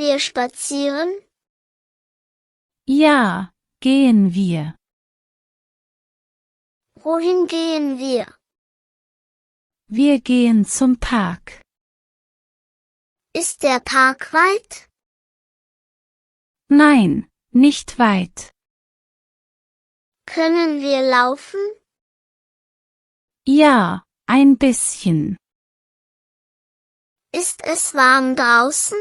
wir spazieren? Ja, gehen wir. Wohin gehen wir? Wir gehen zum Park. Ist der Park weit? Nein, nicht weit. Können wir laufen? Ja, ein bisschen. Ist es warm draußen?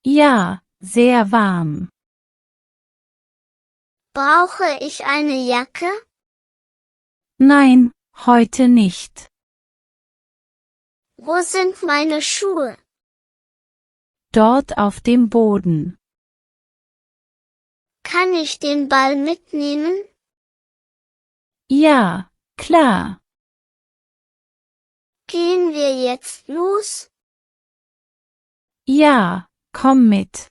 Ja, sehr warm. Brauche ich eine Jacke? Nein, heute nicht. Wo sind meine Schuhe? Dort auf dem Boden. Kann ich den Ball mitnehmen? Ja, klar. Gehen wir jetzt los? Ja, komm mit.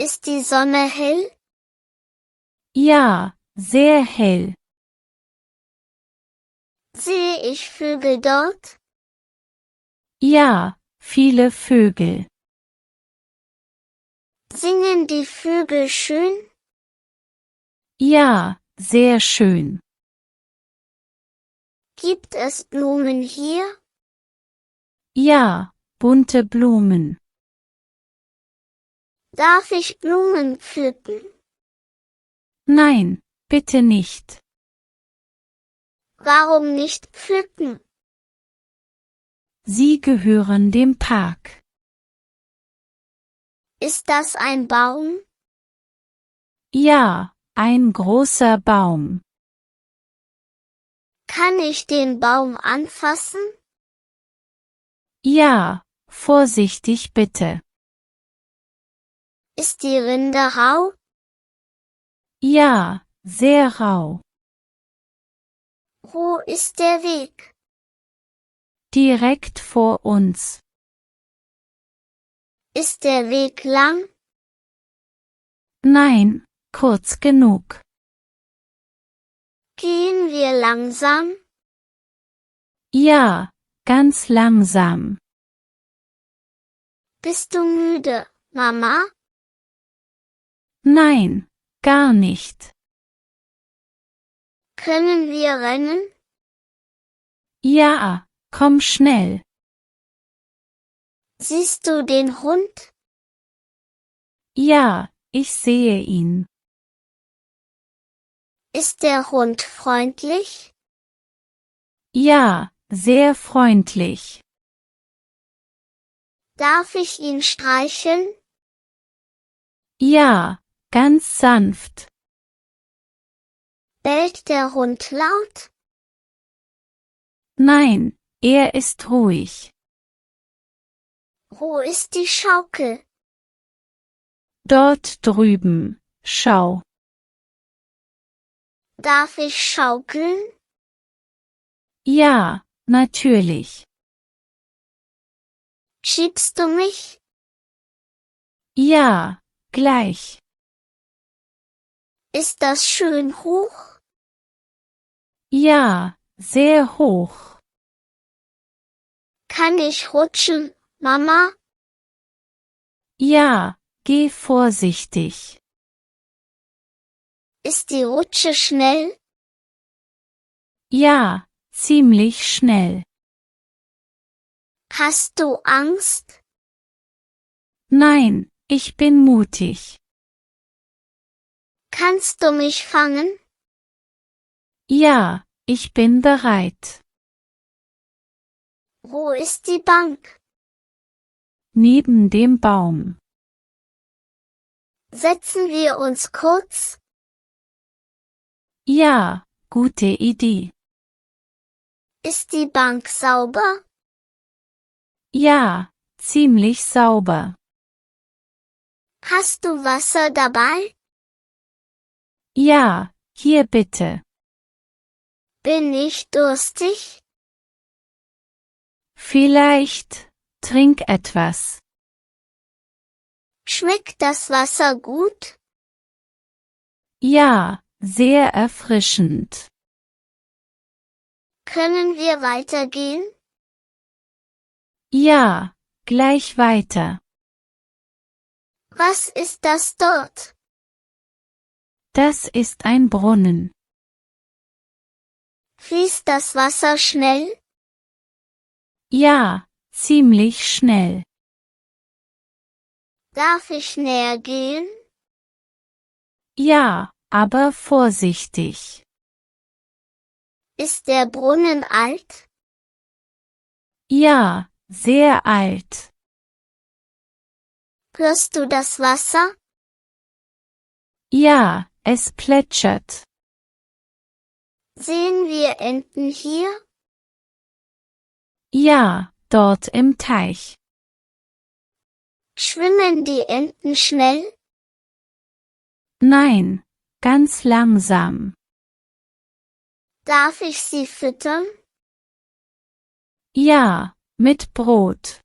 Ist die Sonne hell? Ja, sehr hell. Sehe ich Vögel dort? Ja, viele Vögel. Singen die Vögel schön? Ja, sehr schön. Gibt es Blumen hier? Ja, bunte Blumen. Darf ich Blumen pflücken? Nein, bitte nicht. Warum nicht pflücken? Sie gehören dem Park. Ist das ein Baum? Ja, ein großer Baum. Kann ich den Baum anfassen? Ja, vorsichtig bitte. Ist die Rinde rau? Ja, sehr rau. Wo ist der Weg? Direkt vor uns. Ist der Weg lang? Nein, kurz genug. Gehen wir langsam? Ja, ganz langsam. Bist du müde, Mama? Nein, gar nicht. Können wir rennen? Ja, komm schnell. Siehst du den Hund? Ja, ich sehe ihn. Ist der Hund freundlich? Ja, sehr freundlich. Darf ich ihn streicheln? Ja, ganz sanft. Bellt der Hund laut? Nein, er ist ruhig. Wo ist die Schaukel? Dort drüben, schau. Darf ich schaukeln? Ja, natürlich. Schiebst du mich? Ja, gleich. Ist das schön hoch? Ja, sehr hoch. Kann ich rutschen, Mama? Ja, geh vorsichtig. Ist die Rutsche schnell? Ja, ziemlich schnell. Hast du Angst? Nein, ich bin mutig. Kannst du mich fangen? Ja, ich bin bereit. Wo ist die Bank? Neben dem Baum. Setzen wir uns kurz? Ja, gute Idee. Ist die Bank sauber? Ja, ziemlich sauber. Hast du Wasser dabei? Ja, hier bitte. Bin ich durstig? Vielleicht, trink etwas. Schmeckt das Wasser gut? Ja, sehr erfrischend. Können wir weitergehen? Ja, gleich weiter. Was ist das dort? Das ist ein Brunnen. Fließt das Wasser schnell? Ja, ziemlich schnell. Darf ich näher gehen? Ja, aber vorsichtig. Ist der Brunnen alt? Ja, sehr alt. Hörst du das Wasser? Ja, es plätschert. Sehen wir Enten hier? Ja, dort im Teich. Schwimmen die Enten schnell? Nein, ganz langsam. Darf ich sie füttern? Ja, mit Brot.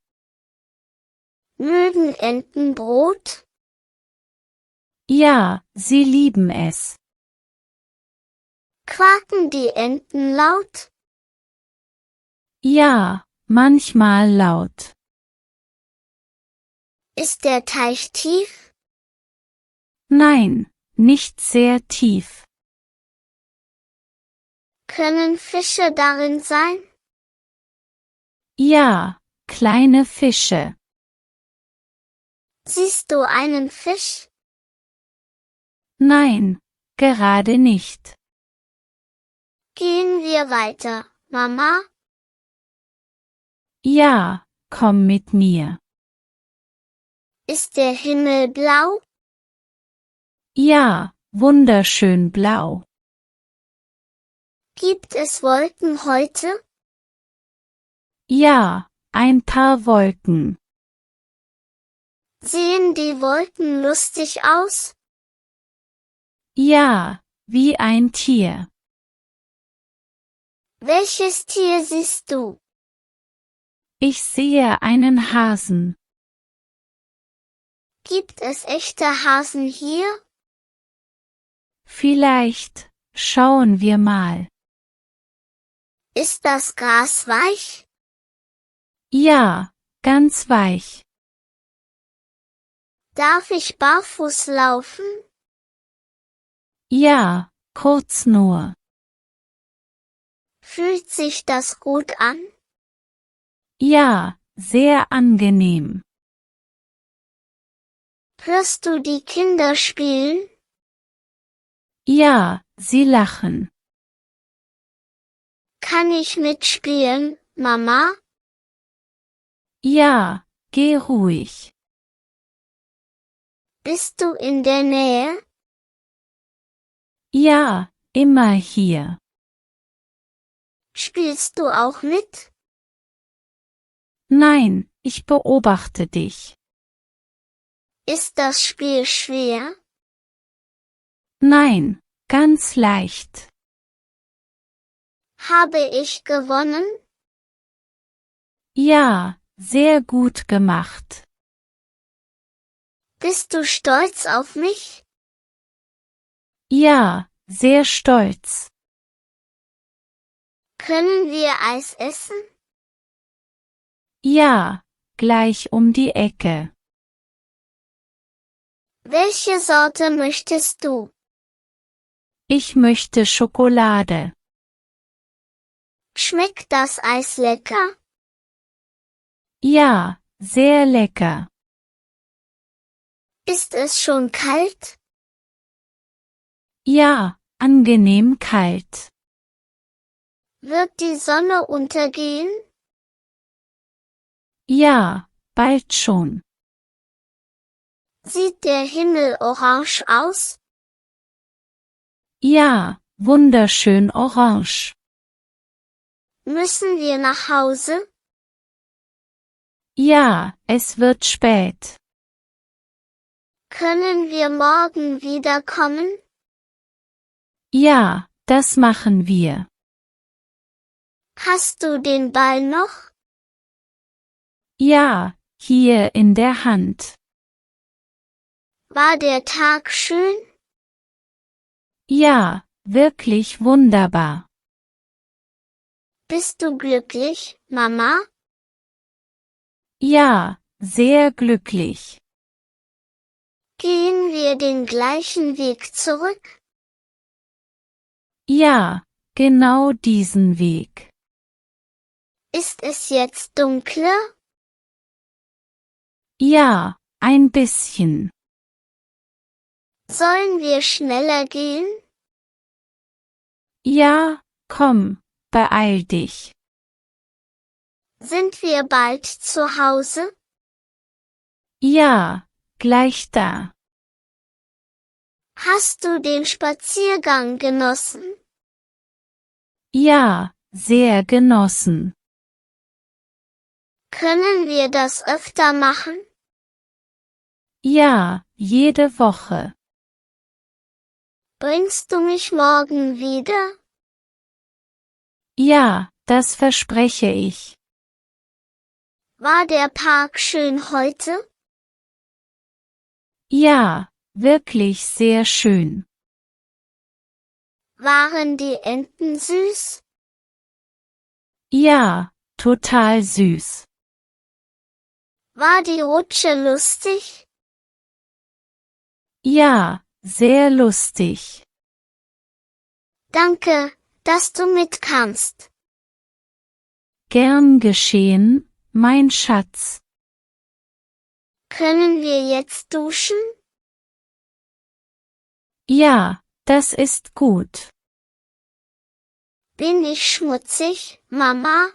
Mögen Enten Brot? Ja, sie lieben es. Quaken die Enten laut? Ja, manchmal laut. Ist der Teich tief? Nein, nicht sehr tief. Können Fische darin sein? Ja, kleine Fische. Siehst du einen Fisch? Nein, gerade nicht. Gehen wir weiter, Mama? Ja, komm mit mir. Ist der Himmel blau? Ja, wunderschön blau. Gibt es Wolken heute? Ja, ein paar Wolken. Sehen die Wolken lustig aus? Ja, wie ein Tier. Welches Tier siehst du? Ich sehe einen Hasen. Gibt es echte Hasen hier? Vielleicht, schauen wir mal. Ist das Gras weich? Ja, ganz weich. Darf ich barfuß laufen? Ja, kurz nur. Fühlt sich das gut an? Ja, sehr angenehm. Hörst du die Kinder spielen? Ja, sie lachen. Kann ich mitspielen, Mama? Ja, geh ruhig. Bist du in der Nähe? Ja, immer hier. Spielst du auch mit? Nein, ich beobachte dich. Ist das Spiel schwer? Nein, ganz leicht. Habe ich gewonnen? Ja, sehr gut gemacht. Bist du stolz auf mich? Ja, sehr stolz. Können wir Eis essen? Ja, gleich um die Ecke. Welche Sorte möchtest du? Ich möchte Schokolade. Schmeckt das Eis lecker? Ja, sehr lecker. Ist es schon kalt? Ja, angenehm kalt. Wird die Sonne untergehen? Ja, bald schon. Sieht der Himmel orange aus? Ja, wunderschön orange. Müssen wir nach Hause? Ja, es wird spät. Können wir morgen wiederkommen? Ja, das machen wir. Hast du den Ball noch? Ja, hier in der Hand. War der Tag schön? Ja, wirklich wunderbar. Bist du glücklich, Mama? Ja, sehr glücklich. Gehen wir den gleichen Weg zurück? Ja, genau diesen Weg. Ist es jetzt dunkler? Ja, ein bisschen. Sollen wir schneller gehen? Ja, komm, beeil dich. Sind wir bald zu Hause? Ja, gleich da. Hast du den Spaziergang genossen? Ja, sehr genossen. Können wir das öfter machen? Ja, jede Woche. Bringst du mich morgen wieder? Ja, das verspreche ich. War der Park schön heute? Ja, wirklich sehr schön. Waren die Enten süß? Ja, total süß. War die Rutsche lustig? Ja, sehr lustig. Danke, dass du mitkamst. Gern geschehen, mein Schatz. Können wir jetzt duschen? Ja, das ist gut. Bin ich schmutzig, Mama?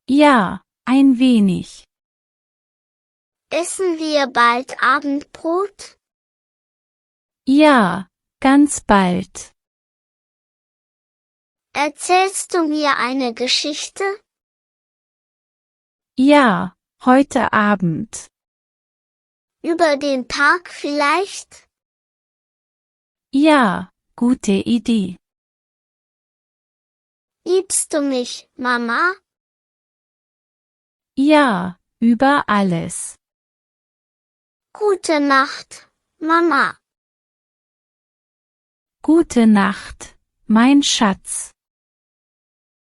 Ja, ein wenig. Essen wir bald Abendbrot? Ja, ganz bald. Erzählst du mir eine Geschichte? Ja, heute Abend. Über den Park vielleicht? Ja, gute Idee. Liebst du mich, Mama? Ja, über alles. Gute Nacht, Mama. Gute Nacht, mein Schatz.